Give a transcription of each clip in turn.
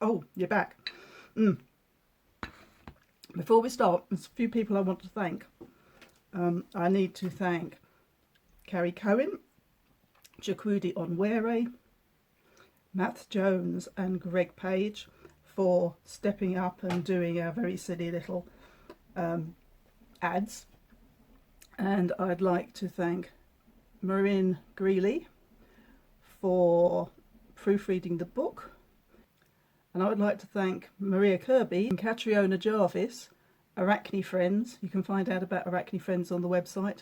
Oh, you're back. Before we start, there's a few people I want to thank. I need to thank Carrie Cohen, Chukwudi Onwere, Matt Jones and Greg Page for stepping up and doing our very silly little ads. And I'd like to thank Maureen Greeley for proofreading the book. And I would like to thank Maria Kirby and Catriona Jarvis, Arachne Friends. You can find out about Arachne Friends on the website,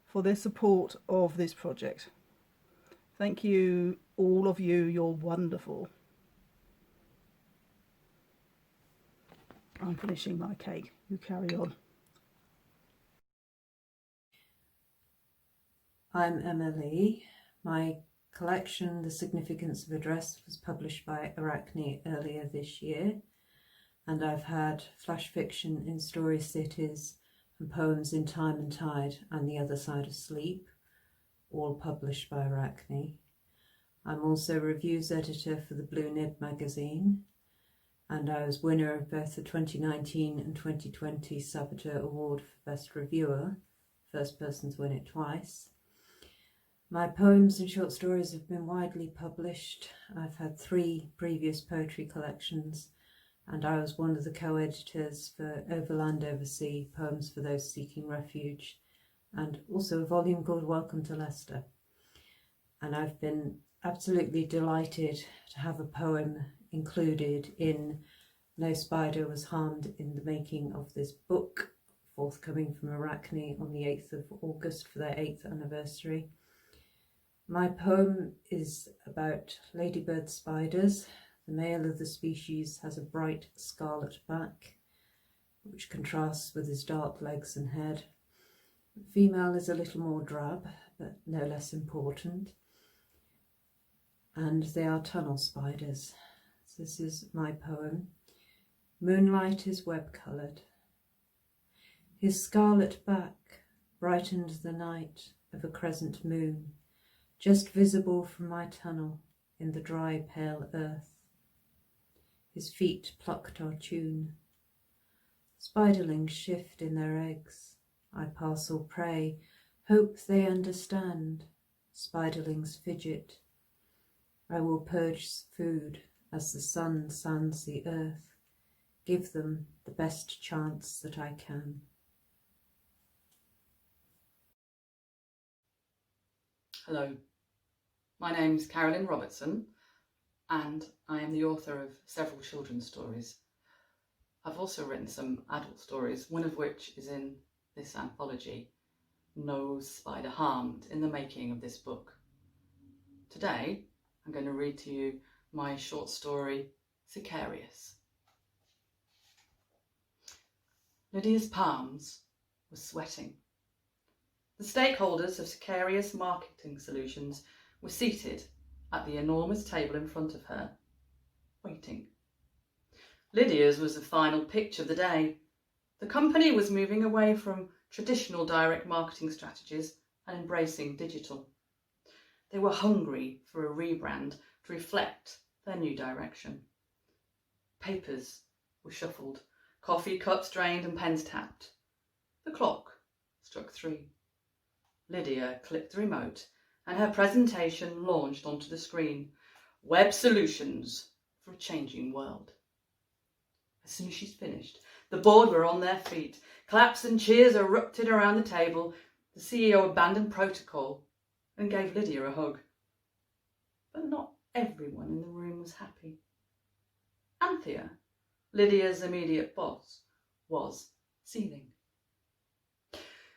for their support of this project. Thank you, all of you. You're wonderful. I'm finishing my cake. You carry on. I'm Emily. My collection, The Significance of Address, was published by Arachne earlier this year, and I've had flash fiction in Story Cities and poems in Time and Tide and The Other Side of Sleep, all published by Arachne. I'm also reviews editor for the Blue Nib magazine, and I was winner of both the 2019 and 2020 Saboteur Award for Best Reviewer, first person to win it twice. My poems and short stories have been widely published. I've had 3 previous poetry collections, and I was one of the co-editors for Overland Oversea, Poems for Those Seeking Refuge, and also a volume called Welcome to Leicester. And I've been absolutely delighted to have a poem included in No Spider Was Harmed in the Making of This Book, forthcoming from Arachne on the 8th of August for their 8th anniversary. My poem is about ladybird spiders. The male of the species has a bright scarlet back, which contrasts with his dark legs and head. The female is a little more drab, but no less important. And they are tunnel spiders. So this is my poem. Moonlight is web-coloured. His scarlet back brightened the night of a crescent moon, just visible from my tunnel in the dry, pale earth. His feet plucked our tune. Spiderlings shift in their eggs. I parcel prey, hope they understand. Spiderlings fidget. I will purge food as the sun sands the earth. Give them the best chance that I can. Hello, my name's Carolyn Robertson, and I am the author of several children's stories. I've also written some adult stories, one of which is in this anthology, No Spider Harmed in the Making of This Book. Today, I'm going to read to you my short story, Sicarius. Lydia's palms were sweating. The stakeholders of Sicarius Marketing Solutions were seated at the enormous table in front of her, waiting. Lydia's was the final pitch of the day. The company was moving away from traditional direct marketing strategies and embracing digital. They were hungry for a rebrand to reflect their new direction. Papers were shuffled, coffee cups drained and pens tapped. The clock struck 3. Lydia clicked the remote and her presentation launched onto the screen. Web solutions for a changing world. As soon as she's finished, the board were on their feet. Claps and cheers erupted around the table. The CEO abandoned protocol and gave Lydia a hug. But not everyone in the room was happy. Anthea, Lydia's immediate boss, was seething.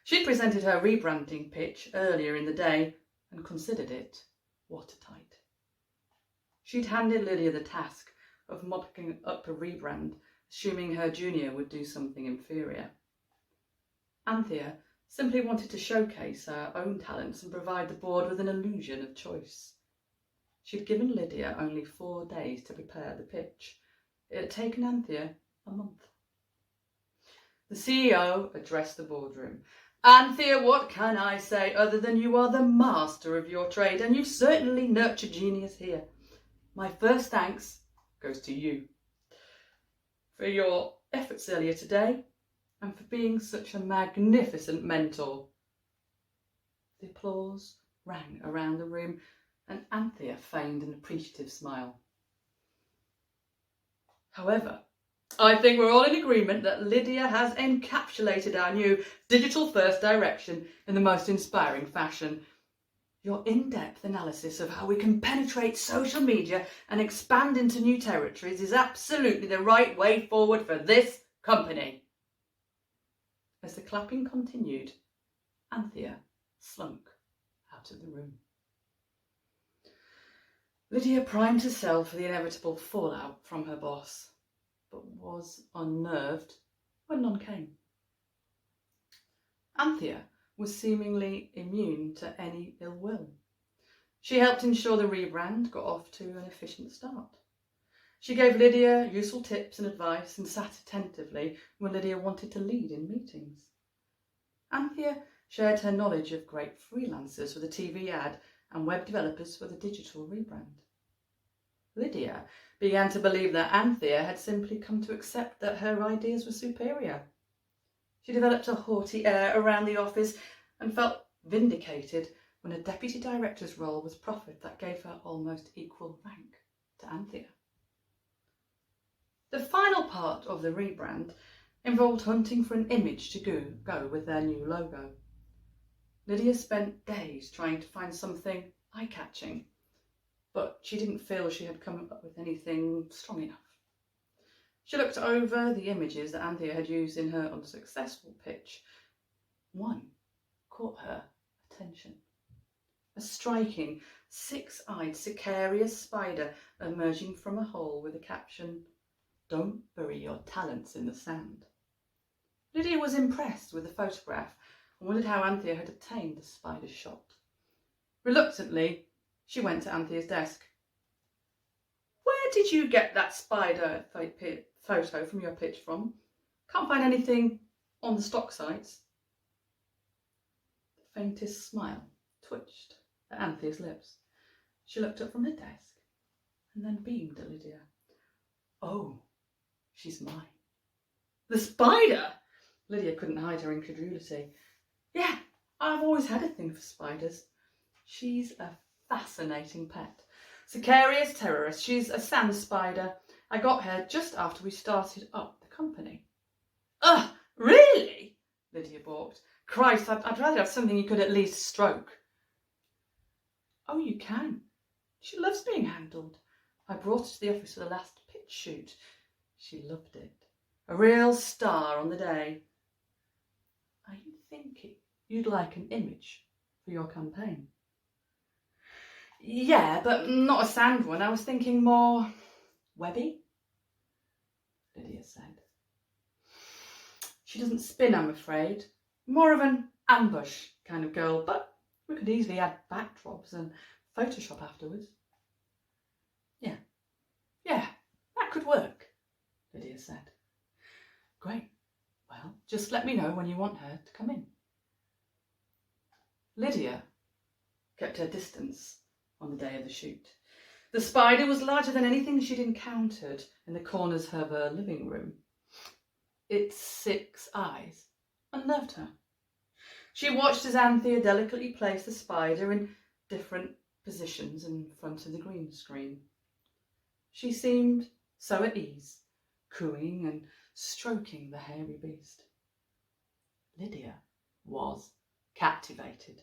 She'd presented her rebranding pitch earlier in the day and considered it watertight. She'd handed Lydia the task of mocking up a rebrand, assuming her junior would do something inferior. Anthea simply wanted to showcase her own talents and provide the board with an illusion of choice. She'd given Lydia only 4 days to prepare the pitch. It had taken Anthea a month. The CEO addressed the boardroom. Anthea, what can I say other than you are the master of your trade, and you've certainly nurtured genius here. My first thanks goes to you. for your efforts earlier today and for being such a magnificent mentor." The applause rang around the room and Anthea feigned an appreciative smile. "However, I think we're all in agreement that Lydia has encapsulated our new digital-first direction in the most inspiring fashion. Your in-depth analysis of how we can penetrate social media and expand into new territories is absolutely the right way forward for this company." As the clapping continued, Anthea slunk out of the room. Lydia primed herself for the inevitable fallout from her boss, but was unnerved when none came. Anthea was seemingly immune to any ill will. She helped ensure the rebrand got off to an efficient start. She gave Lydia useful tips and advice and sat attentively when Lydia wanted to lead in meetings. Anthea shared her knowledge of great freelancers for the TV ad and web developers for the digital rebrand. Lydia began to believe that Anthea had simply come to accept that her ideas were superior. She developed a haughty air around the office and felt vindicated when a deputy director's role was proffered that gave her almost equal rank to Anthea. The final part of the rebrand involved hunting for an image to go with their new logo. Lydia spent days trying to find something eye-catching, but she didn't feel she had come up with anything strong enough. She looked over the images that Anthea had used in her unsuccessful pitch. One caught her attention. A striking, six-eyed Sicarius spider emerging from a hole with the caption, "Don't bury your talents in the sand." Lydia was impressed with the photograph and wondered how Anthea had obtained the spider shot. Reluctantly, she went to Anthea's desk. "Where did you get that spider photo from your pitch from? Can't find anything on the stock sites." The faintest smile twitched at Anthea's lips. She looked up from her desk and then beamed at Lydia. "Oh, she's mine." "The spider?" Lydia couldn't hide her incredulity. "Yeah, I've always had a thing for spiders. She's a fascinating pet. Sicarius terrorist. She's a sand spider. I got her just after we started up the company." "Ugh, really?" Lydia balked. "Christ, I'd rather have something you could at least stroke." "Oh, you can. She loves being handled. I brought her to the office for the last pitch shoot. She loved it. A real star on the day." "Are you thinking you'd like an image for your campaign?" "Yeah, but not a sand one. I was thinking more webby," Lydia said. "She doesn't spin, I'm afraid. More of an ambush kind of girl, but we could easily add backdrops and Photoshop afterwards." Yeah, that could work," Lydia said. "Great. Well, just let me know when you want her to come in." Lydia kept her distance on the day of the shoot. The spider was larger than anything she'd encountered in the corners of her living room. Its 6 eyes unnerved her. She watched as Anthea delicately placed the spider in different positions in front of the green screen. She seemed so at ease, cooing and stroking the hairy beast. Lydia was captivated.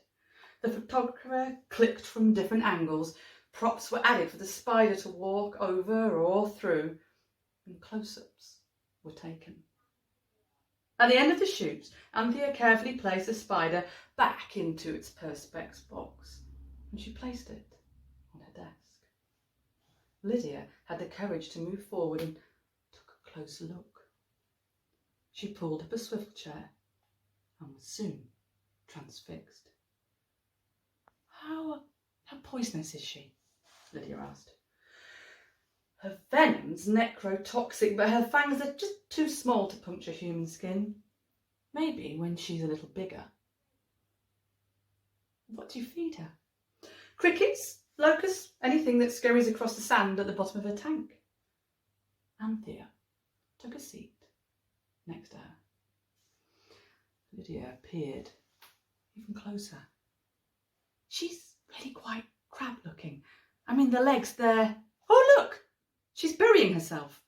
The photographer clicked from different angles. Props were added for the spider to walk over or through, and close-ups were taken. At the end of the shoot, Anthea carefully placed the spider back into its perspex box, and she placed it on her desk. Lydia had the courage to move forward and took a closer look. She pulled up a swivel chair and was soon transfixed. How poisonous is she?" Lydia asked. "Her venom's necrotoxic, but her fangs are just too small to puncture human skin. Maybe when she's a little bigger." "What do you feed her?" "Crickets, locusts, anything that scurries across the sand at the bottom of her tank." Anthea took a seat next to her. Lydia peered even closer. She's really quite crab-looking. I mean, the legs there. Oh, look! She's burying herself.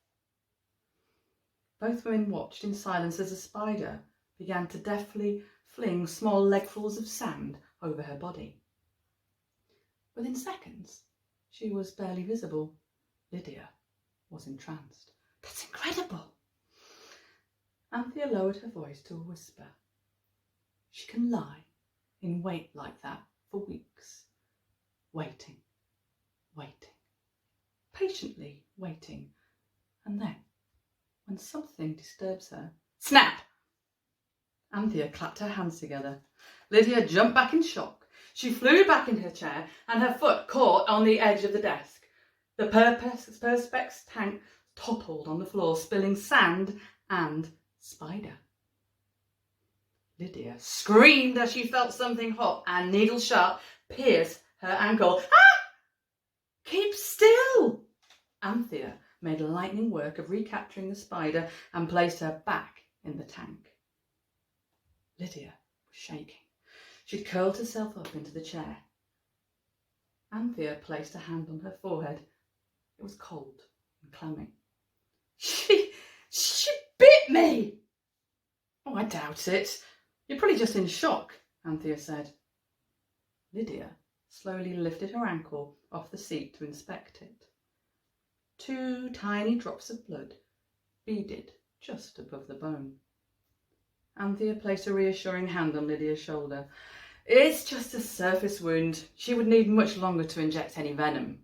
Both women watched in silence as a spider began to deftly fling small legfuls of sand over her body. Within seconds, she was barely visible. Lydia was entranced. That's incredible! Anthea lowered her voice to a whisper. She can lie in wait like that for weeks, waiting, patiently waiting, and then, when something disturbs her, snap! Anthea clapped her hands together. Lydia jumped back in shock. She flew back in her chair and her foot caught on the edge of the desk. The Perspex tank toppled on the floor, spilling sand and spider. Lydia screamed as she felt something hot and needle-sharp pierce her ankle. Ah! Keep still! Anthea made lightning work of recapturing the spider and placed her back in the tank. Lydia was shaking. She'd curled herself up into the chair. Anthea placed a hand on her forehead. It was cold and clammy. She bit me! Oh, I doubt it. You're probably just in shock, Anthea said. Lydia slowly lifted her ankle off the seat to inspect it. 2 tiny drops of blood beaded just above the bone. Anthea placed a reassuring hand on Lydia's shoulder. It's just a surface wound. She would need much longer to inject any venom.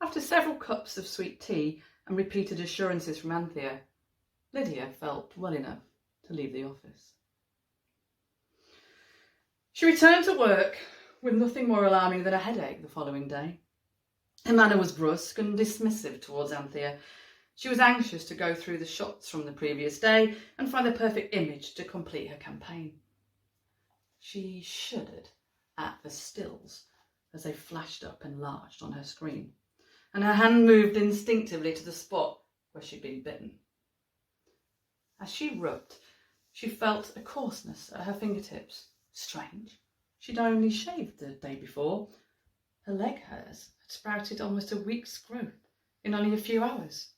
After several cups of sweet tea and repeated assurances from Anthea, Lydia felt well enough to leave the office. She returned to work with nothing more alarming than a headache the following day. Her manner was brusque and dismissive towards Anthea. She was anxious to go through the shots from the previous day and find the perfect image to complete her campaign. She shuddered at the stills as they flashed up enlarged on her screen, and her hand moved instinctively to the spot where she'd been bitten. As she rubbed, she felt a coarseness at her fingertips. Strange. She'd only shaved the day before. Her leg hairs had sprouted almost a week's growth in only a few hours.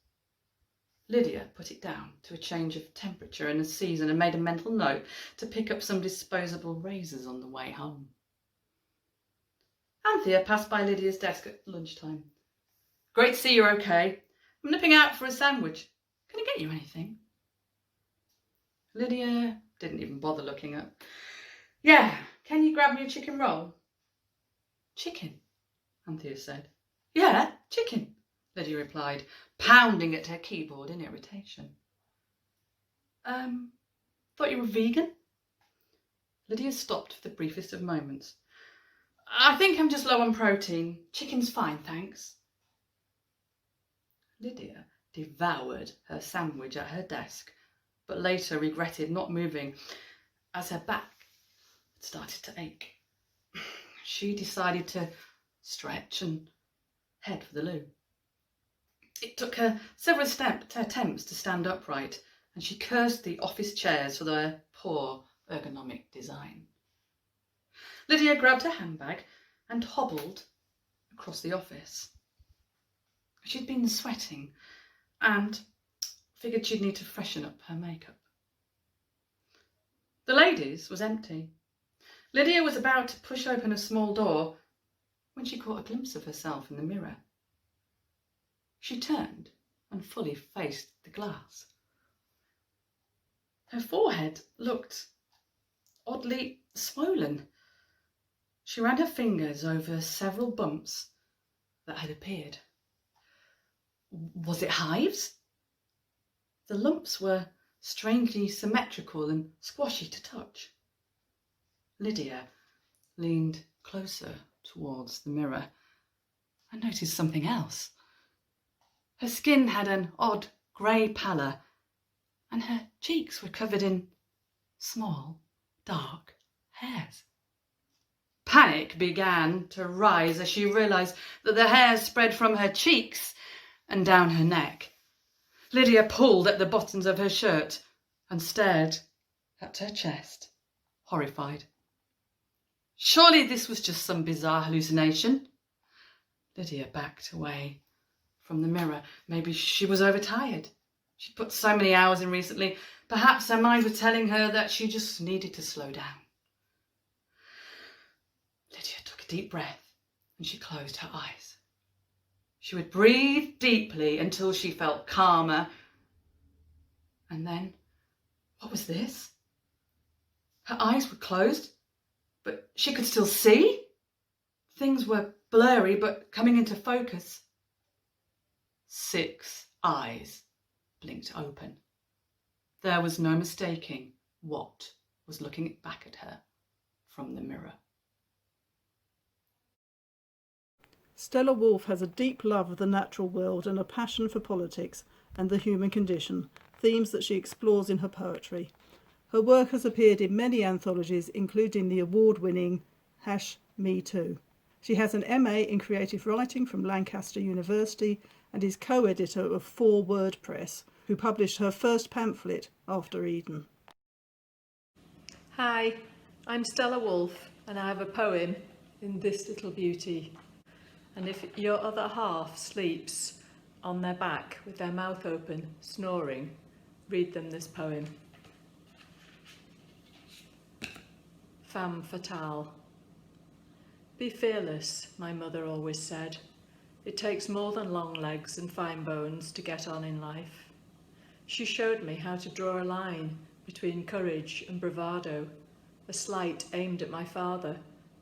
Lydia put it down to a change of temperature in the season and made a mental note to pick up some disposable razors on the way home. Anthea passed by Lydia's desk at lunchtime. Great to see you're okay. I'm nipping out for a sandwich. Can I get you anything? Lydia didn't even bother looking up. Yeah, can you grab me a chicken roll? Chicken, Anthea said. Yeah, chicken, Lydia replied, pounding at her keyboard in irritation. Thought you were vegan? Lydia stopped for the briefest of moments. I think I'm just low on protein. Chicken's fine, thanks. Lydia devoured her sandwich at her desk, but later regretted not moving as her back had started to ache. She decided to stretch and head for the loo. It took her several attempts to stand upright, and she cursed the office chairs for their poor ergonomic design. Lydia grabbed her handbag and hobbled across the office. She'd been sweating and figured she'd need to freshen up her makeup. The ladies' was empty. Lydia was about to push open a small door when she caught a glimpse of herself in the mirror. She turned and fully faced the glass. Her forehead looked oddly swollen. She ran her fingers over several bumps that had appeared. Was it hives? The lumps were strangely symmetrical and squashy to touch. Lydia leaned closer towards the mirror and noticed something else. Her skin had an odd grey pallor, and her cheeks were covered in small, dark hairs. Panic began to rise as she realised that the hairs spread from her cheeks and down her neck. Lydia pulled at the buttons of her shirt and stared at her chest, horrified. Surely this was just some bizarre hallucination. Lydia backed away from the mirror. Maybe she was overtired. She'd put so many hours in recently. Perhaps her mind was telling her that she just needed to slow down. Lydia took a deep breath and she closed her eyes. She would breathe deeply until she felt calmer. And then, what was this? Her eyes were closed, but she could still see. Things were blurry, but coming into focus. 6 eyes blinked open. There was no mistaking what was looking back at her from the mirror. Stella Wulf has a deep love of the natural world and a passion for politics and the human condition, themes that she explores in her poetry. Her work has appeared in many anthologies, including the award-winning #Me Too. She has an MA in creative writing from Lancaster University and is co-editor of 4 Word Press, who published her first pamphlet, After Eden. Hi, I'm Stella Wulf and I have a poem in This Little Beauty. And if your other half sleeps on their back with their mouth open, snoring, read them this poem. Femme fatale. Be fearless, my mother always said. It takes more than long legs and fine bones to get on in life. She showed me how to draw a line between courage and bravado, a slight aimed at my father,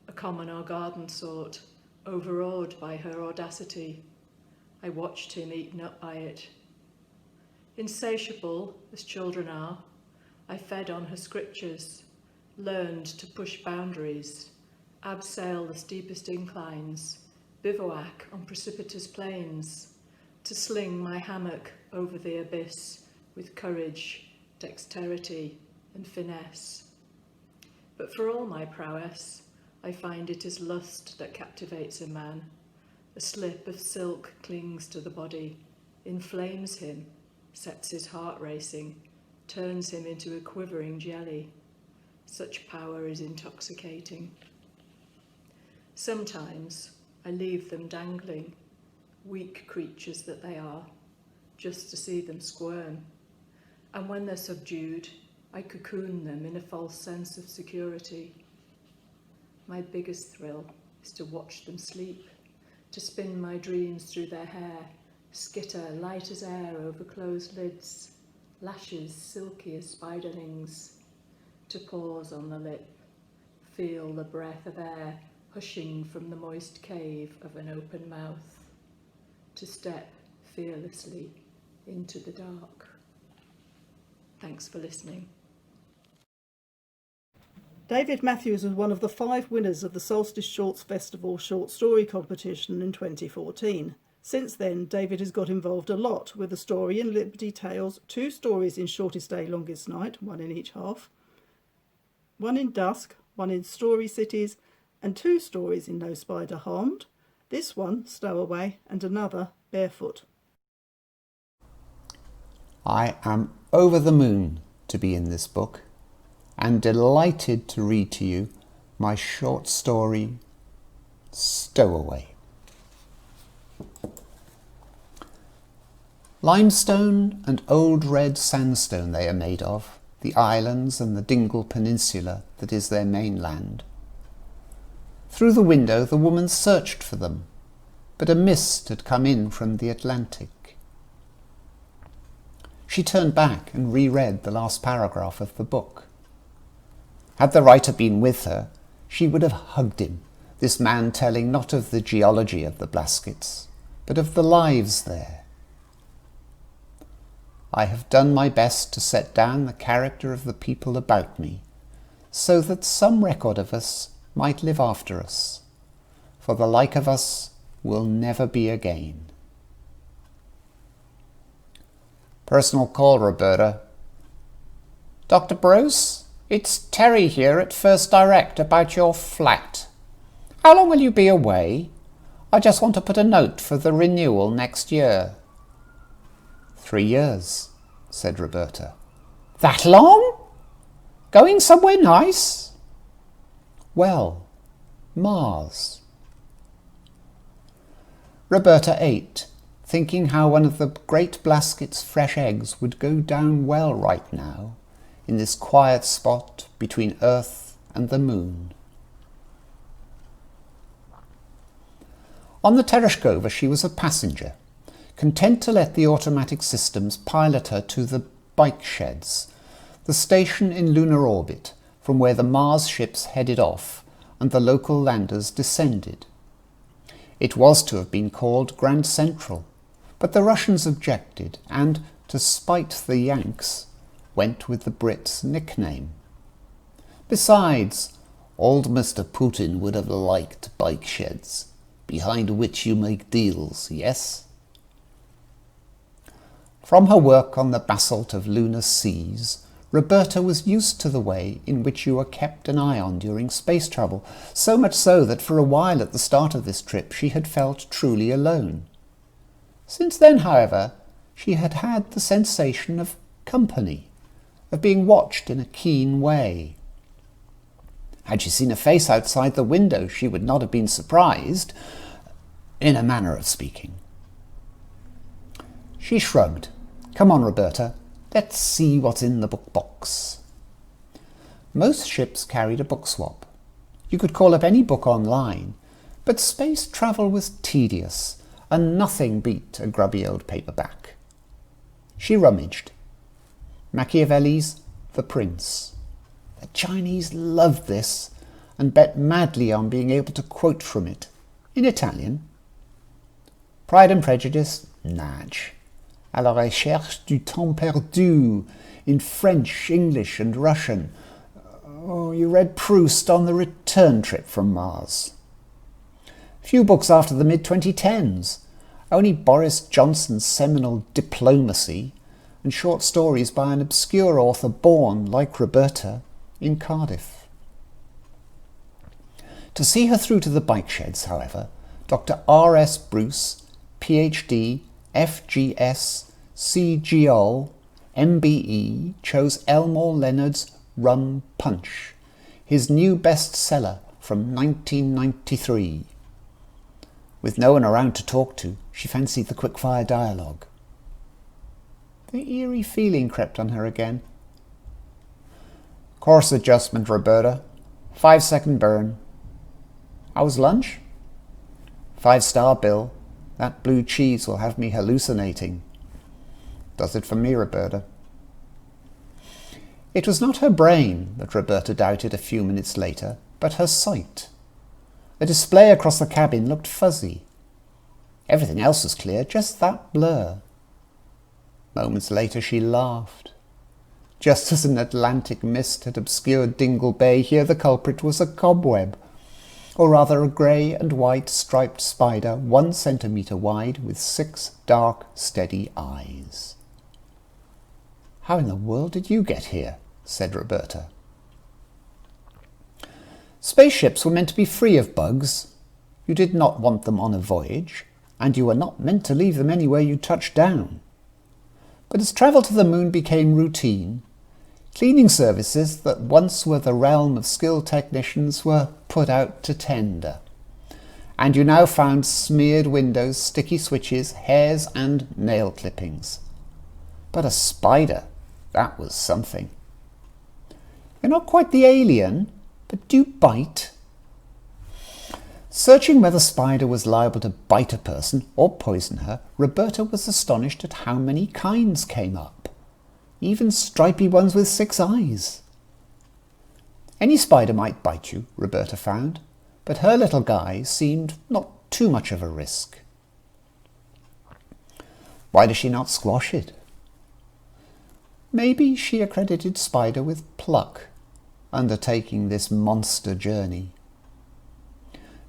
a common or garden sort, overawed by her audacity. I watched him eaten up by it. Insatiable, as children are, I fed on her scriptures, learned to push boundaries, abseil the steepest inclines, bivouac on precipitous plains, to sling my hammock over the abyss with courage, dexterity, and finesse. But for all my prowess, I find it is lust that captivates a man. A slip of silk clings to the body, inflames him, sets his heart racing, turns him into a quivering jelly. Such power is intoxicating. Sometimes I leave them dangling, weak creatures that they are, just to see them squirm. And when they're subdued, I cocoon them in a false sense of security. My biggest thrill is to watch them sleep, to spin my dreams through their hair, skitter light as air over closed lids, lashes silky as spiderlings, to pause on the lip, feel the breath of air hushing from the moist cave of an open mouth, to step fearlessly into the dark. Thanks for listening. David Mathews was one of the 5 winners of the Solstice Shorts Festival short story competition in 2014. Since then, David has got involved a lot with a story in Liberty Tales, 2 stories in Shortest Day, Longest Night, 1 in each half, 1 in Dusk, 1 in Story Cities, and 2 stories in No Spider Harmed, this one, Stowaway, and another, Barefoot. I am over the moon to be in this book, and delighted to read to you my short story, Stowaway. Limestone and old red sandstone they are made of, the islands and the Dingle Peninsula that is their mainland. Through the window the woman searched for them, but a mist had come in from the Atlantic. She turned back and reread the last paragraph of the book. Had the writer been with her, she would have hugged him, this man telling not of the geology of the Blaskets, but of the lives there. I have done my best to set down the character of the people about me, so that some record of us might live after us, for the like of us will never be again. Personal call, Roberta. Dr. Bruce, it's Terry here at First Direct about your flat. How long will you be away? I just want to put a note for the renewal next year. 3 years, said Roberta. That long? Going somewhere nice? Well, Mars. Roberta ate, thinking how one of the great Blasket's fresh eggs would go down well right now, in this quiet spot between Earth and the Moon. On the Tereshkova she was a passenger, content to let the automatic systems pilot her to the bike sheds, the station in lunar orbit from where the Mars ships headed off and the local landers descended. It was to have been called Grand Central, but the Russians objected and, to spite the Yanks, went with the Brits' nickname. Besides, old Mr. Putin would have liked bike sheds, behind which you make deals, yes? From her work on the basalt of lunar seas, Roberta was used to the way in which you were kept an eye on during space travel, so much so that for a while at the start of this trip she had felt truly alone. Since then, however, she had had the sensation of company, of being watched in a keen way. Had she seen a face outside the window, she would not have been surprised, in a manner of speaking. She shrugged. Come on, Roberta. Let's see what's in the book box. Most ships carried a book swap. You could call up any book online, but space travel was tedious, and nothing beat a grubby old paperback. She rummaged. Machiavelli's The Prince. The Chinese loved this, and bet madly on being able to quote from it, in Italian. Pride and Prejudice, Nage. À la recherche du temps perdu, in French, English and Russian. Oh, you read Proust on the return trip from Mars. Few books after the mid-2010s. Only Boris Johnson's seminal Diplomacy and short stories by an obscure author born, like Roberta, in Cardiff. To see her through to the bike sheds, however, Dr. R.S. Bruce, Ph.D., FGS, CGOL, MBE, chose Elmore Leonard's Rum Punch, his new bestseller from 1993. With no one around to talk to, she fancied the quick-fire dialogue. The eerie feeling crept on her again. Course adjustment, Roberta. 5-second burn. How's lunch? 5-star bill. That blue cheese will have me hallucinating. Does it for me, Roberta. It was not her brain that Roberta doubted a few minutes later, but her sight. The display across the cabin looked fuzzy. Everything else was clear, just that blur. Moments later she laughed. Just as an Atlantic mist had obscured Dingle Bay, here the culprit was a cobweb, or rather a grey and white striped spider 1 centimetre wide with 6 dark, steady eyes. How in the world did you get here? Said Roberta. Spaceships were meant to be free of bugs. You did not want them on a voyage, and you were not meant to leave them anywhere you touched down. But as travel to the moon became routine, cleaning services that once were the realm of skilled technicians were put out to tender, and you now found smeared windows, sticky switches, hairs and nail clippings. But a spider, that was something. You're not quite the alien, but do you bite? Searching whether spider was liable to bite a person or poison her, Roberta was astonished at how many kinds came up. Even stripy ones with 6 eyes. Any spider might bite you, Roberta found, but her little guy seemed not too much of a risk. Why does she not squash it? Maybe she accredited Spider with pluck, undertaking this monster journey.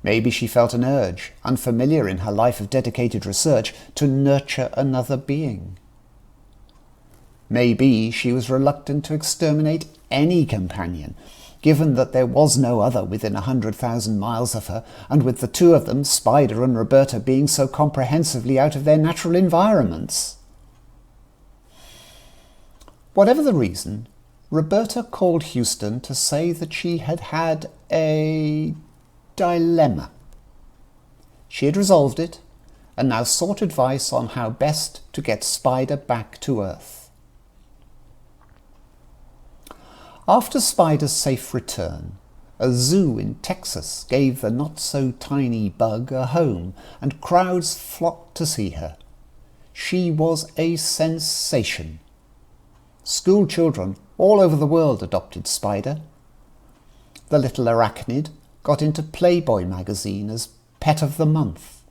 Maybe she felt an urge, unfamiliar in her life of dedicated research, to nurture another being. Maybe she was reluctant to exterminate any companion, given that there was no other within 100,000 miles of her, and with the two of them, Spider and Roberta, being so comprehensively out of their natural environments. Whatever the reason, Roberta called Houston to say that she had had a dilemma. She had resolved it and now sought advice on how best to get Spider back to Earth. After Spider's safe return, a zoo in Texas gave the not-so-tiny bug a home, and crowds flocked to see her. She was a sensation. School children all over the world adopted Spider. The little arachnid got into Playboy magazine as Pet of the Month.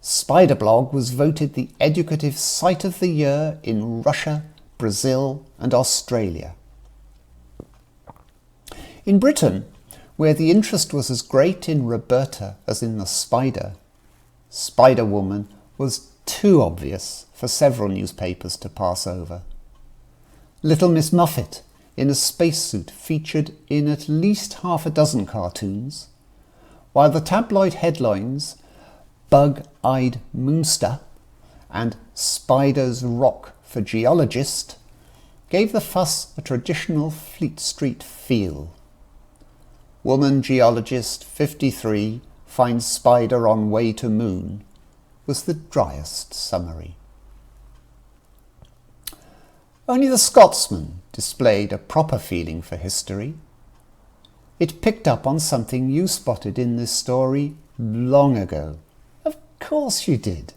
Spiderblog was voted the educative site of the year in Russia, Brazil and Australia. In Britain, where the interest was as great in Roberta as in the spider, Spider-Woman was too obvious for several newspapers to pass over. Little Miss Muffet in a spacesuit featured in at least half a dozen cartoons, while the tabloid headlines Bug-Eyed Moonster and Spider's Rock for Geologist gave the fuss a traditional Fleet Street feel. Woman geologist 53 finds spider on way to moon was the driest summary. Only the Scotsman displayed a proper feeling for history. It picked up on something you spotted in this story long ago. Of course you did.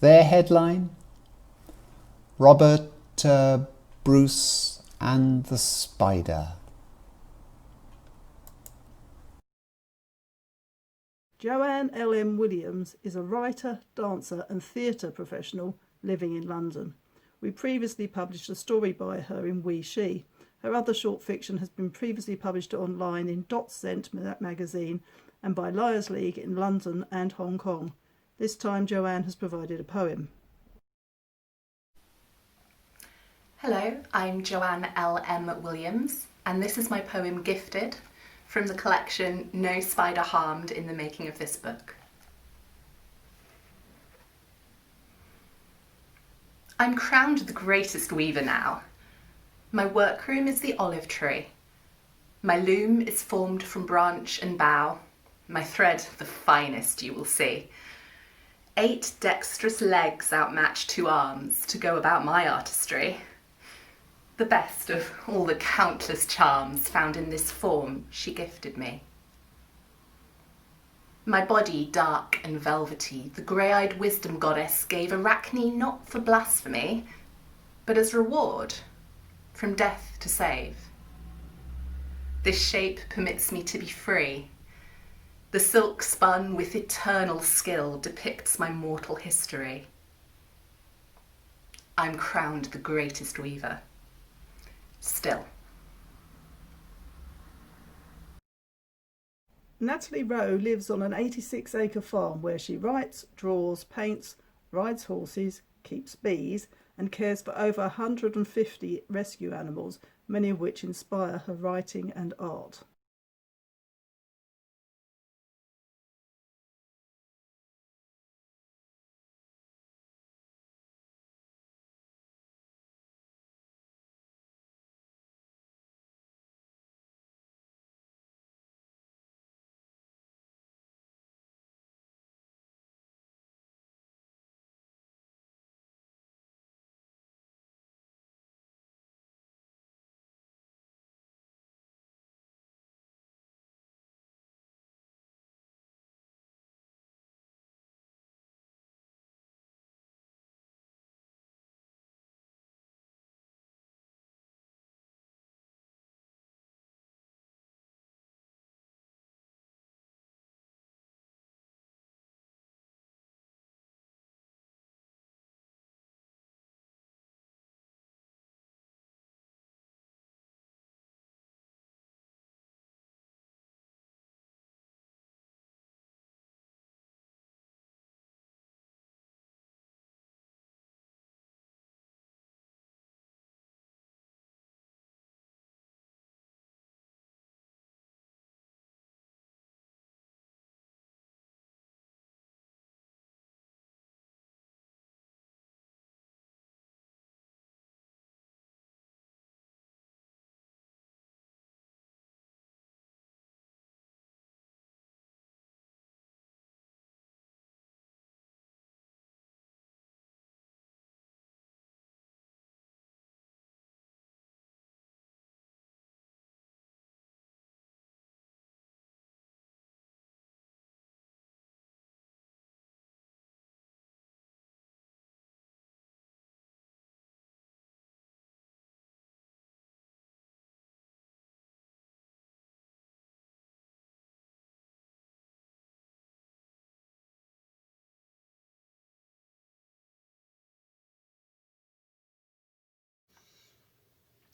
Their headline? Robert Bruce and the Spider. Joanne LM Williams is a writer, dancer and theatre professional living in London. We previously published a story by her in We She. Her other short fiction has been previously published online in Dot Cent magazine and by Liars League in London and Hong Kong. This time Joanne has provided a poem. Hello, I'm Joanne LM Williams, and this is my poem Gifted from the collection No Spider Harmed in the Making of This Book. I'm crowned the greatest weaver now. My workroom is the olive tree. My loom is formed from branch and bough. My thread the finest you will see. 8 dexterous legs outmatch 2 arms to go about my artistry. The best of all the countless charms found in this form she gifted me. My body dark and velvety, the grey-eyed wisdom goddess gave Arachne not for blasphemy, but as reward, from death to save. This shape permits me to be free. The silk spun with eternal skill depicts my mortal history. I'm crowned the greatest weaver. Still. Natalie Rowe lives on an 86-acre farm where she writes, draws, paints, rides horses, keeps bees and cares for over 150 rescue animals, many of which inspire her writing and art.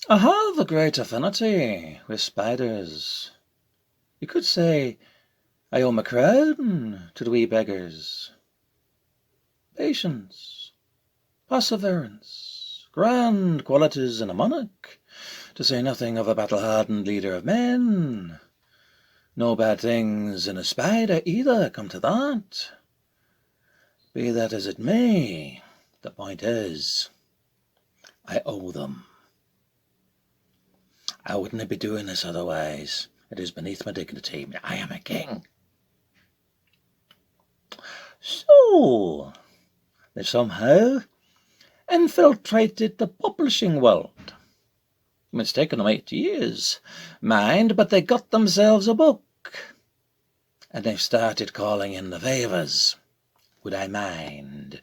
I have a great affinity with spiders. You could say I owe my crown to the wee beggars. Patience, perseverance, grand qualities in a monarch, to say nothing of a battle-hardened leader of men. No bad things in a spider either, come to that. Be that as it may, the point is, I owe them. I wouldn't be doing this otherwise. It is beneath my dignity. I am a king. So, they somehow infiltrated the publishing world. It's taken them 8 years, mind, but they got themselves a book. And they've started calling in the favours. Would I mind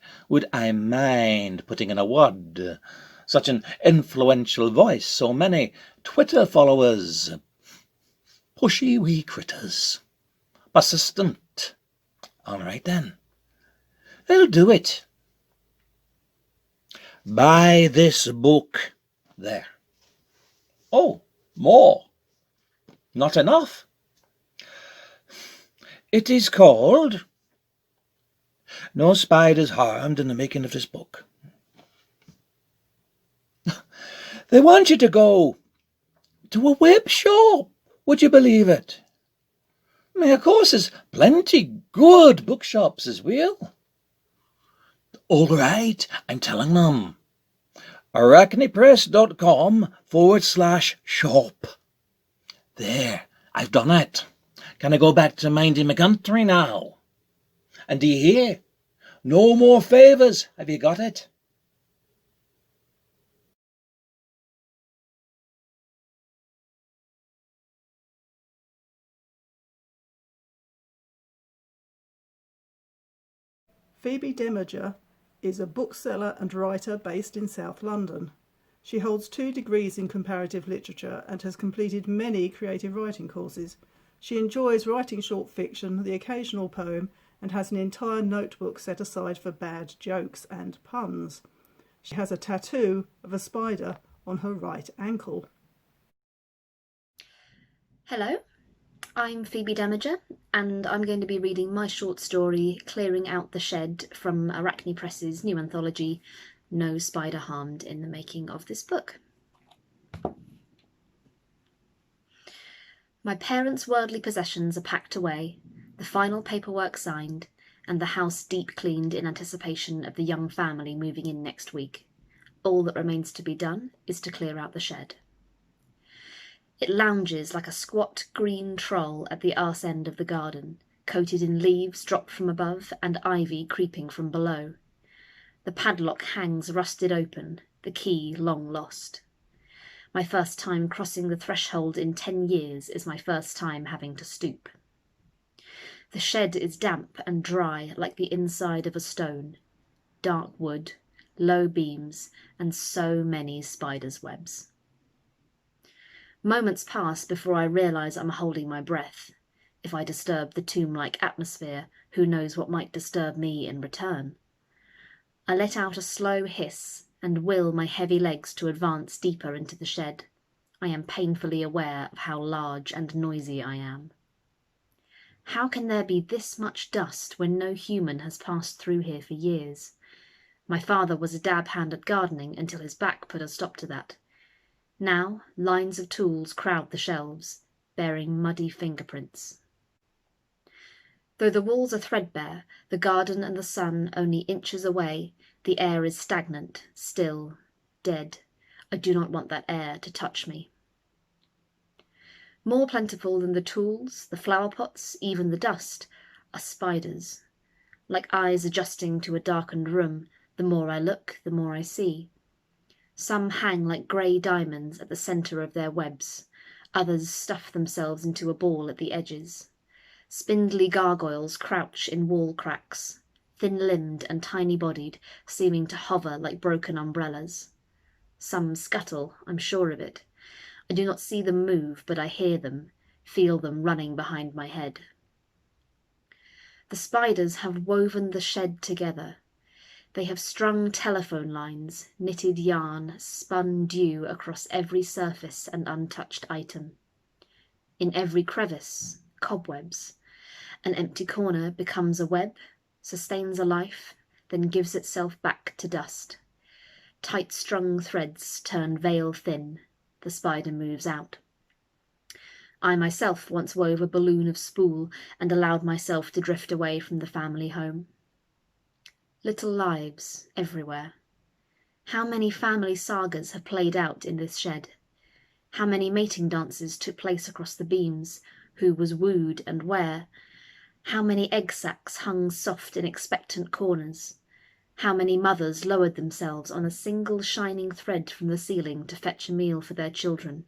putting in a word? Such an influential voice, so many Twitter followers. Pushy wee critters. Persistent. All right then. I'll do it. Buy this book. There. Oh, more. Not enough. It is called No Spiders Harmed in the Making of This Book. They want you to go to a web shop. Would you believe it? Of course, there's plenty good bookshops as well. All right, I'm telling them. arachnepress.com/shop. There, I've done it. Can I go back to minding my country now? And do you hear? No more favours. Have you got it? Phoebe Demeger is a bookseller and writer based in South London. She holds 2 degrees in comparative literature and has completed many creative writing courses. She enjoys writing short fiction, the occasional poem, and has an entire notebook set aside for bad jokes and puns. She has a tattoo of a spider on her right ankle. Hello, I'm Phoebe Demeger, and I'm going to be reading my short story, Clearing Out the Shed, from Arachne Press's new anthology, No Spider Harmed in the Making of This Book. My parents' worldly possessions are packed away, the final paperwork signed, and the house deep cleaned in anticipation of the young family moving in next week. All that remains to be done is to clear out the shed. It lounges like a squat green troll at the arse end of the garden, coated in leaves dropped from above and ivy creeping from below. The padlock hangs rusted open, the key long lost. My first time crossing the threshold in 10 years is my first time having to stoop. The shed is damp and dry like the inside of a stone. Dark wood, low beams, and so many spiders' webs. Moments pass before I realise I'm holding my breath. If I disturb the tomb-like atmosphere, who knows what might disturb me in return? I let out a slow hiss and will my heavy legs to advance deeper into the shed. I am painfully aware of how large and noisy I am. How can there be this much dust when no human has passed through here for years? My father was a dab hand at gardening until his back put a stop to that. Now, lines of tools crowd the shelves, bearing muddy fingerprints. Though the walls are threadbare, the garden and the sun only inches away, the air is stagnant, still, dead. I do not want that air to touch me. More plentiful than the tools, the flower pots, even the dust, are spiders. Like eyes adjusting to a darkened room, the more I look, the more I see. Some hang like grey diamonds at the centre of their webs. Others stuff themselves into a ball at the edges. Spindly gargoyles crouch in wall cracks, thin-limbed and tiny-bodied, seeming to hover like broken umbrellas. Some scuttle, I'm sure of it. I do not see them move, but I hear them, feel them running behind my head. The spiders have woven the shed together. They have strung telephone lines, knitted yarn, spun dew across every surface and untouched item. In every crevice, cobwebs. An empty corner becomes a web, sustains a life, then gives itself back to dust. Tight-strung threads turn veil thin. The spider moves out. I myself once wove a balloon of spool and allowed myself to drift away from the family home. Little lives everywhere. How many family sagas have played out in this shed? How many mating dances took place across the beams? Who was wooed and where? How many egg sacs hung soft in expectant corners? How many mothers lowered themselves on a single shining thread from the ceiling to fetch a meal for their children?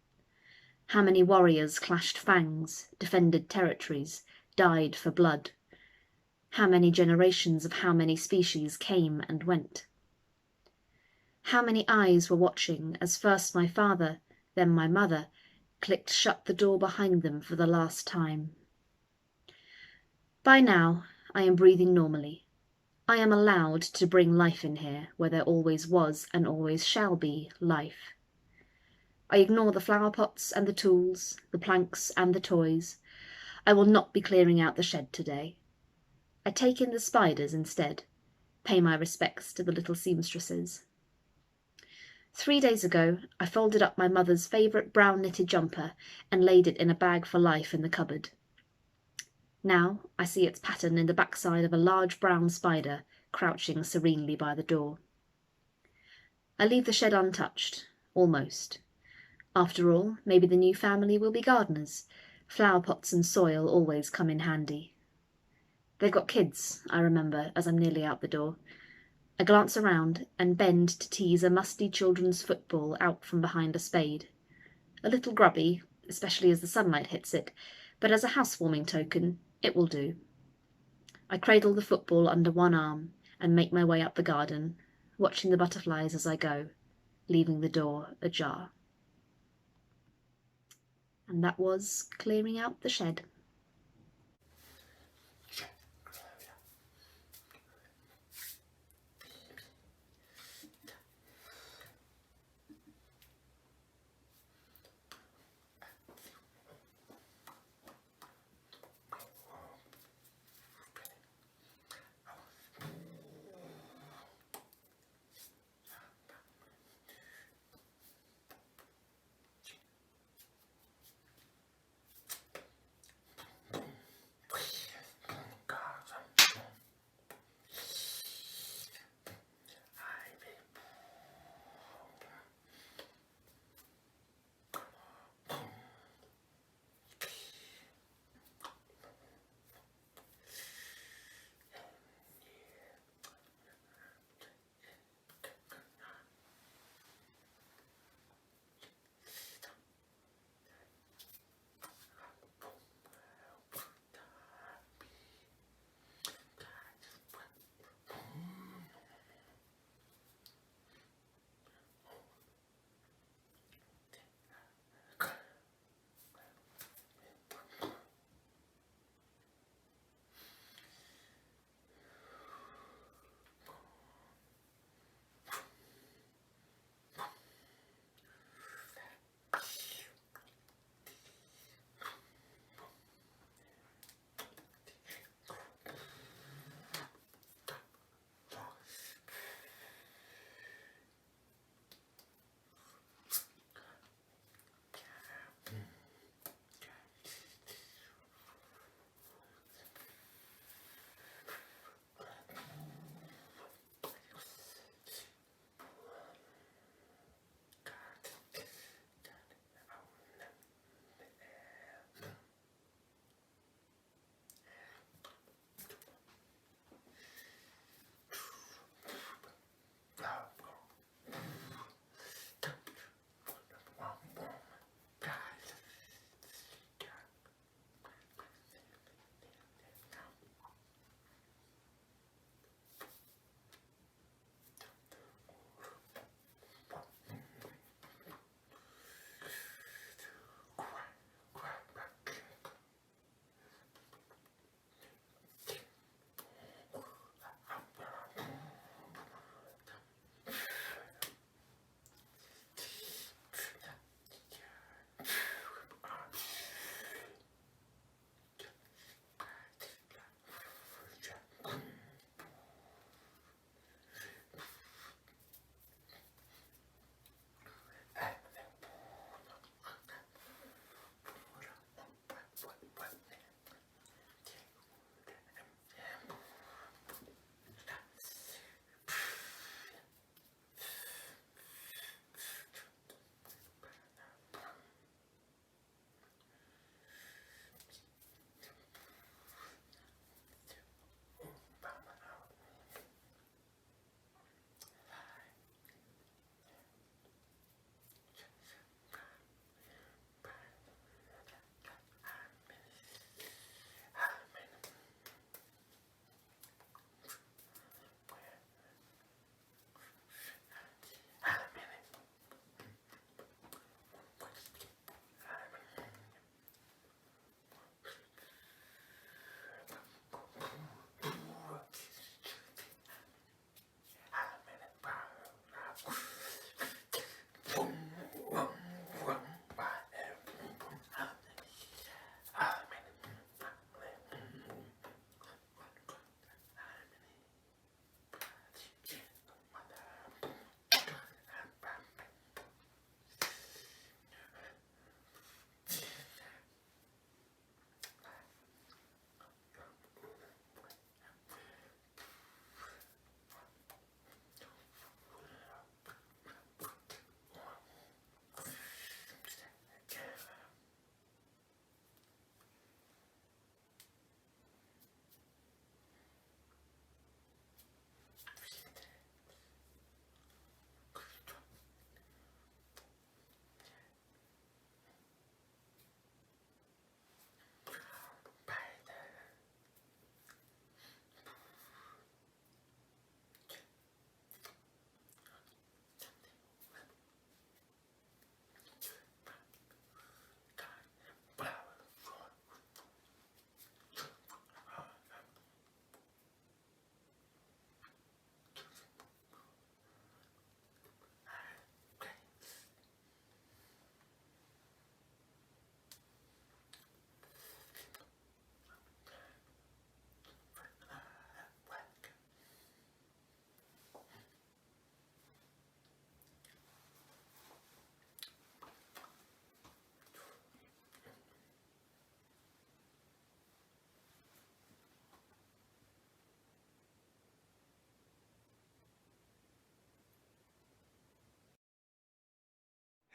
How many warriors clashed fangs, defended territories, died for blood? How many generations of how many species came and went? How many eyes were watching as first my father, then my mother, clicked shut the door behind them for the last time? By now, I am breathing normally. I am allowed to bring life in here, where there always was and always shall be life. I ignore the flower pots and the tools, the planks and the toys. I will not be clearing out the shed today. I take in the spiders instead, pay my respects to the little seamstresses. 3 days ago, I folded up my mother's favourite brown knitted jumper and laid it in a bag for life in the cupboard. Now I see its pattern in the backside of a large brown spider crouching serenely by the door. I leave the shed untouched, almost. After all, maybe the new family will be gardeners. Flower pots and soil always come in handy. They've got kids, I remember, as I'm nearly out the door. I glance around and bend to tease a musty children's football out from behind a spade. A little grubby, especially as the sunlight hits it, but as a housewarming token, it will do. I cradle the football under one arm and make my way up the garden, watching the butterflies as I go, leaving the door ajar. And that was clearing out the shed.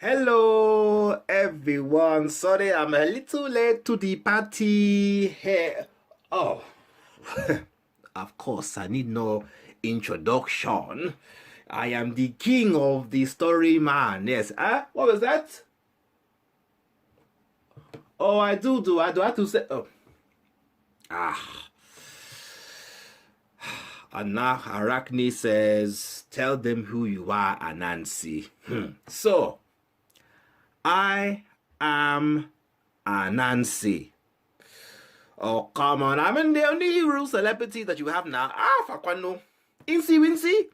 Hello, everyone. Sorry, I'm a little late to the party here. Oh, of course, I need no introduction. I am the king of the story man. Yes. What was that? Oh, I do. I do have to say. Oh. And now Arachne says, tell them who you are, Anansi. So, I am Anansi. Oh, come on. I mean, the only real celebrity that you have now. Fakwano. Incy Wincy.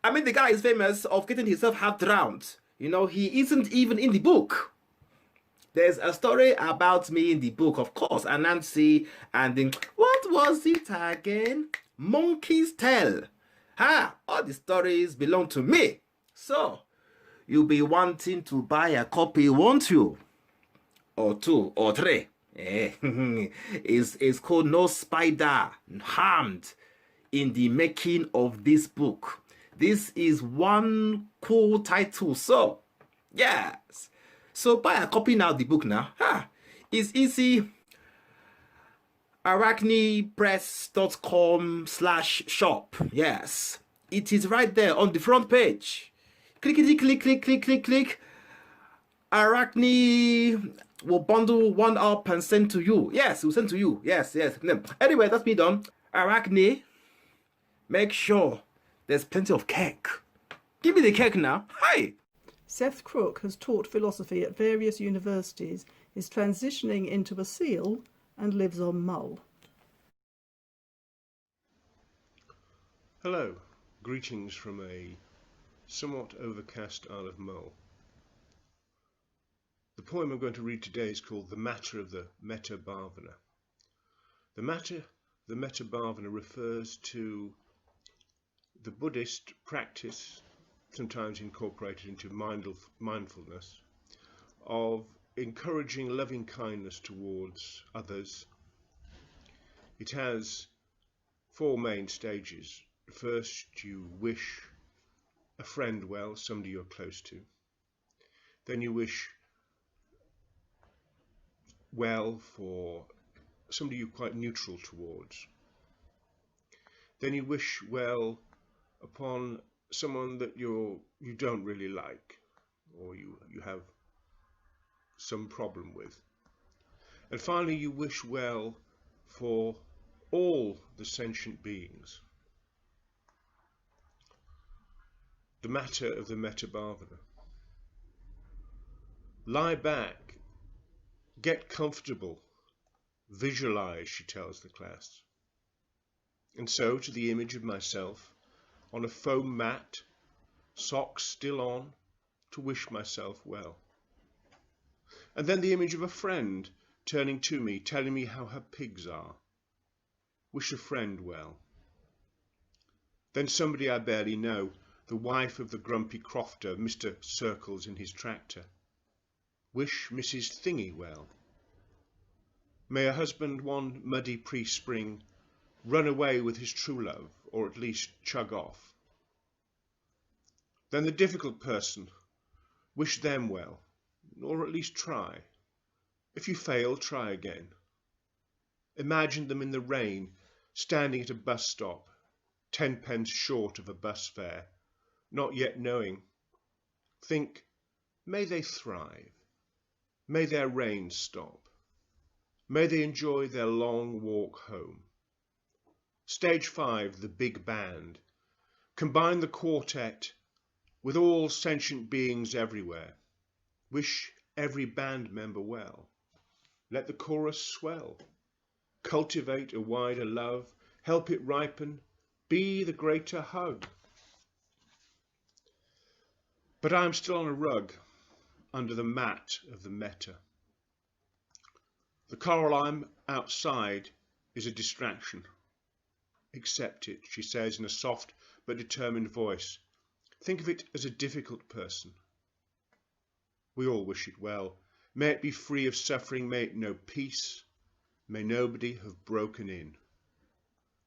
I mean, the guy is famous of getting himself half drowned. You know, he isn't even in the book. There's a story about me in the book, of course, Anansi, and then, what was it again? Monkey's Tale. All the stories belong to me. So, you'll be wanting to buy a copy, won't you? Or two, or three. It's called No Spider Harmed in the Making of this book. This is one cool title. So, yes. So buy a copy now, the book now. It's easy. arachnepress.com/shop. Yes. It is right there on the front page. Click. Arachne will bundle one up and send to you. Yes, we'll send to you. Yes. Anyway, that's me done. Arachne, make sure there's plenty of cake. Give me the cake now. Hi. Seth Crook has taught philosophy at various universities, is transitioning into a seal, and lives on Mull. Hello, greetings from a somewhat overcast Isle of Mull. The poem I'm going to read today is called The Matter of the Metta Bhavana. The Metta Bhavana refers to the Buddhist practice, sometimes incorporated into mindfulness, of encouraging loving kindness towards others. It has four main stages. First, you wish a friend well, somebody you're close to. Then you wish well for somebody you're quite neutral towards. Then you wish well upon someone that you don't really like, or you have some problem with. And finally, you wish well for all the sentient beings. The matter of the Metta Bhavana. Lie back, get comfortable, visualize, she tells the class. And so, to the image of myself, on a foam mat, socks still on, to wish myself well. And then the image of a friend turning to me, telling me how her pigs are. Wish a friend well. Then somebody I barely know, the wife of the grumpy crofter, Mr. Circles in his tractor. Wish Mrs. Thingy well. May a husband one muddy pre-spring run away with his true love, or at least chug off. Then the difficult person, wish them well, or at least try. If you fail, try again. Imagine them in the rain, standing at a bus stop, 10 pence short of a bus fare, not yet knowing. Think, may they thrive, may their rain stop, may they enjoy their long walk home. Stage 5, the big band. Combine the quartet with all sentient beings everywhere. Wish every band member well. Let the chorus swell. Cultivate a wider love. Help it ripen. Be the greater hug. But I am still on a rug under the mat of the Metta. The coral I'm outside is a distraction. Accept it, she says in a soft but determined voice. Think of it as a difficult person. We all wish it well. May it be free of suffering, may it know peace, may nobody have broken in.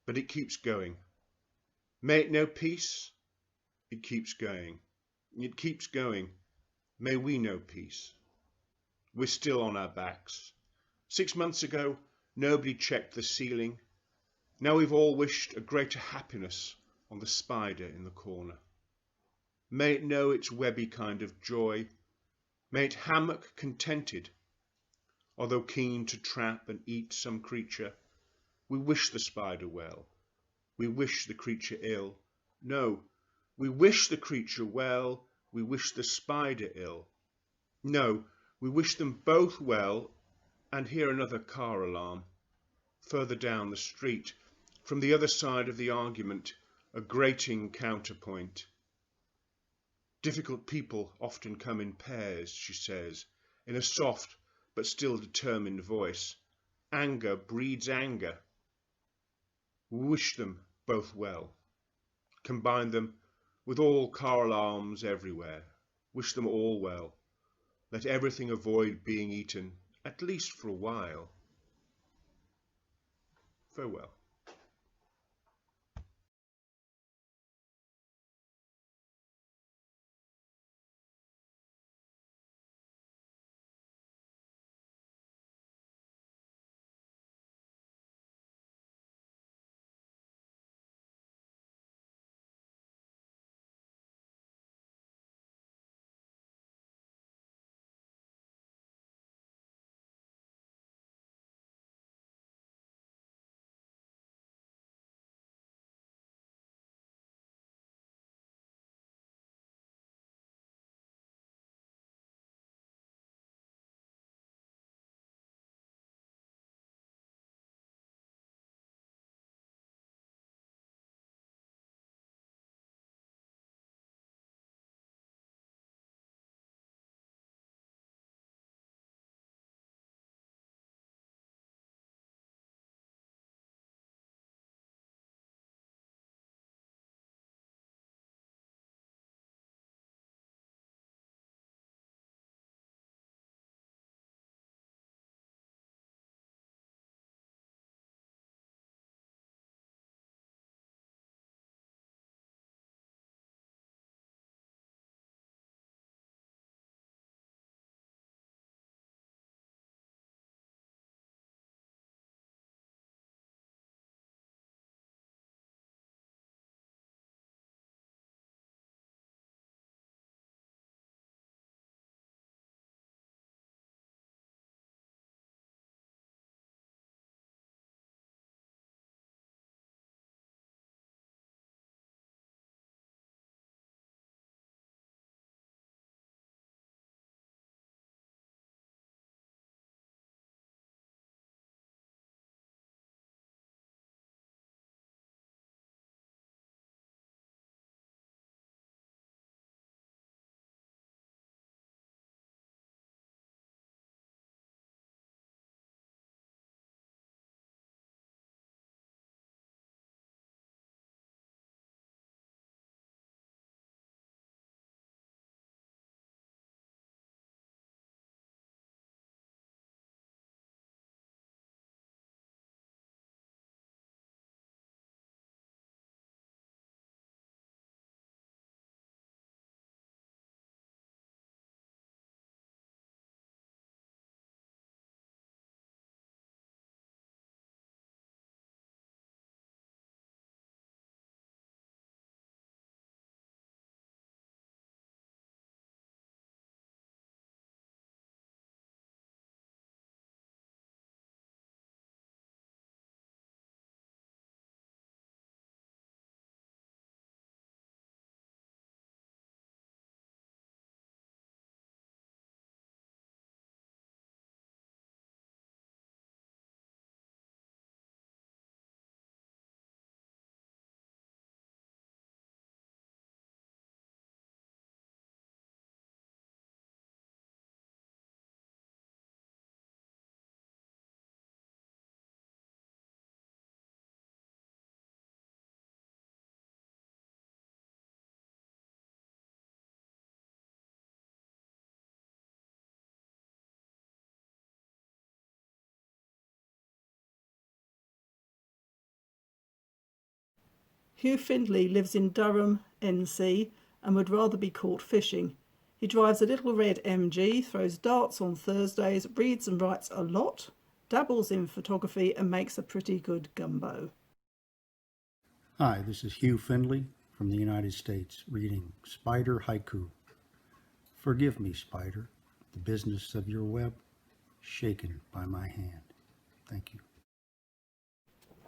But it keeps going. May it know peace, it keeps going. It keeps going. May we know peace. We're still on our backs. 6 months ago, nobody checked the ceiling. Now we've all wished a greater happiness on the spider in the corner. May it know its webby kind of joy. May it hammock contented. Although keen to trap and eat some creature, we wish the spider well. We wish the creature ill. No, we wish the creature well. We wish the spider ill. No, we wish them both well. And hear another car alarm. Further down the street, from the other side of the argument, a grating counterpoint. Difficult people often come in pairs, she says, in a soft but still determined voice. Anger breeds anger. We wish them both well. Combine them with all car alarms everywhere. Wish them all well. Let everything avoid being eaten, at least for a while. Farewell. Hugh Findlay lives in Durham, NC, and would rather be caught fishing. He drives a little red MG, throws darts on Thursdays, reads and writes a lot, dabbles in photography and makes a pretty good gumbo. Hi, this is Hugh Findlay from the United States reading Spider Haiku. Forgive me, Spider, the business of your web, shaken by my hand. Thank you.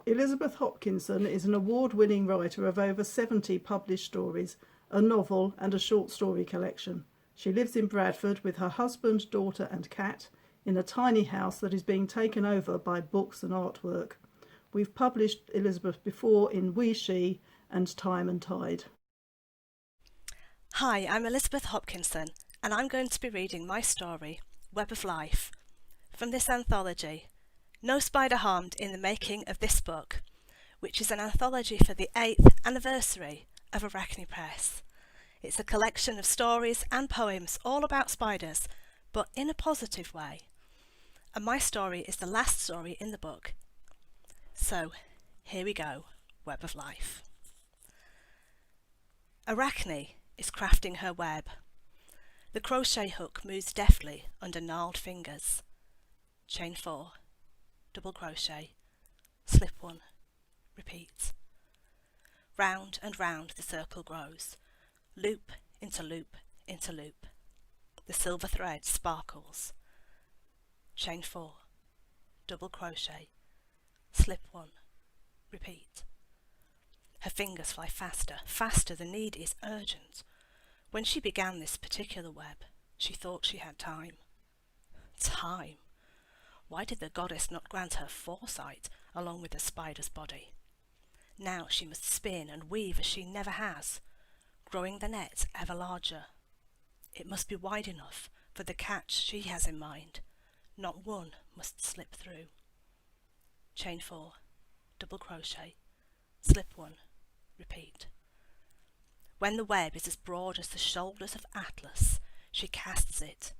Elizabeth Hopkinson is an award-winning writer of over 70 published stories, a novel and a short story collection. She lives in Bradford with her husband, daughter and cat in a tiny house that is being taken over by books and artwork. We've published Elizabeth before in We, She and Time and Tide. Hi, I'm Elizabeth Hopkinson and I'm going to be reading my story, Web of Life, from this anthology, No Spider Harmed in the Making of This Book, which is an anthology for the 8th anniversary of Arachne Press. It's a collection of stories and poems all about spiders, but in a positive way. And my story is the last story in the book. So, here we go, Web of Life. Arachne is crafting her web. The crochet hook moves deftly under gnarled fingers. Chain 4, double crochet, slip 1, repeat. Round and round the circle grows, loop into loop into loop. The silver thread sparkles. Chain 4, double crochet, slip 1, repeat. Her fingers fly faster, faster, the need is urgent. When she began this particular web, she thought she had time. Time? Why did the goddess not grant her foresight along with the spider's body? Now she must spin and weave as she never has, growing the net ever larger. It must be wide enough for the catch she has in mind. Not one must slip through. Chain 4, double crochet, slip 1, repeat. When the web is as broad as the shoulders of Atlas, she casts it.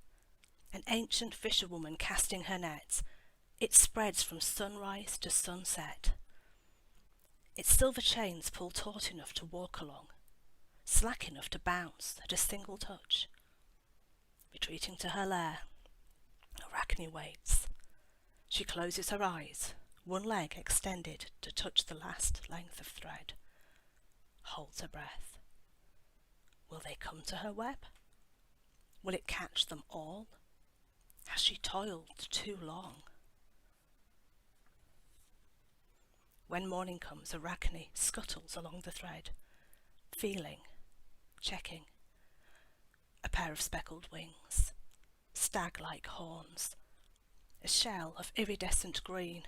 An ancient fisherwoman casting her net, it spreads from sunrise to sunset. Its silver chains pull taut enough to walk along, slack enough to bounce at a single touch. Retreating to her lair, Arachne waits. She closes her eyes, one leg extended to touch the last length of thread. Holds her breath. Will they come to her web? Will it catch them all? Has she toiled too long? When morning comes, Arachne scuttles along the thread, feeling, checking. A pair of speckled wings, stag-like horns, a shell of iridescent green.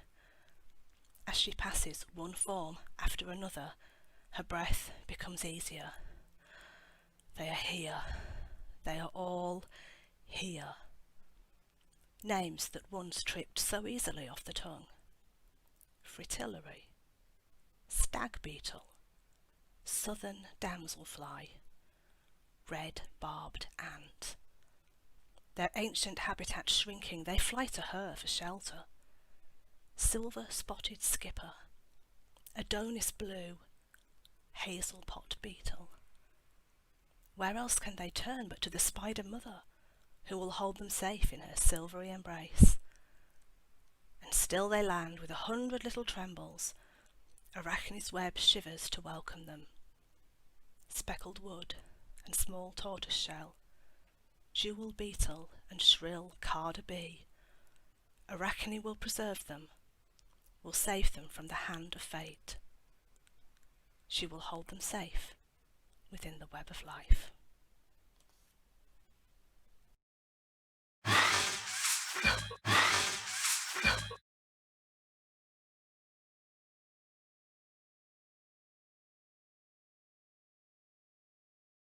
As she passes one form after another, her breath becomes easier. They are here. They are all here. Names that once tripped so easily off the tongue. Fritillary, stag beetle, southern damselfly, red barbed ant. Their ancient habitat shrinking, they fly to her for shelter. Silver spotted skipper, Adonis blue, hazel pot beetle. Where else can they turn but to the spider mother, who will hold them safe in her silvery embrace? And still they land with 100 little trembles. Arachne's web shivers to welcome them. Speckled wood and small tortoise shell, jewel beetle and shrill carder bee. Arachne will preserve them, will save them from the hand of fate. She will hold them safe within the web of life.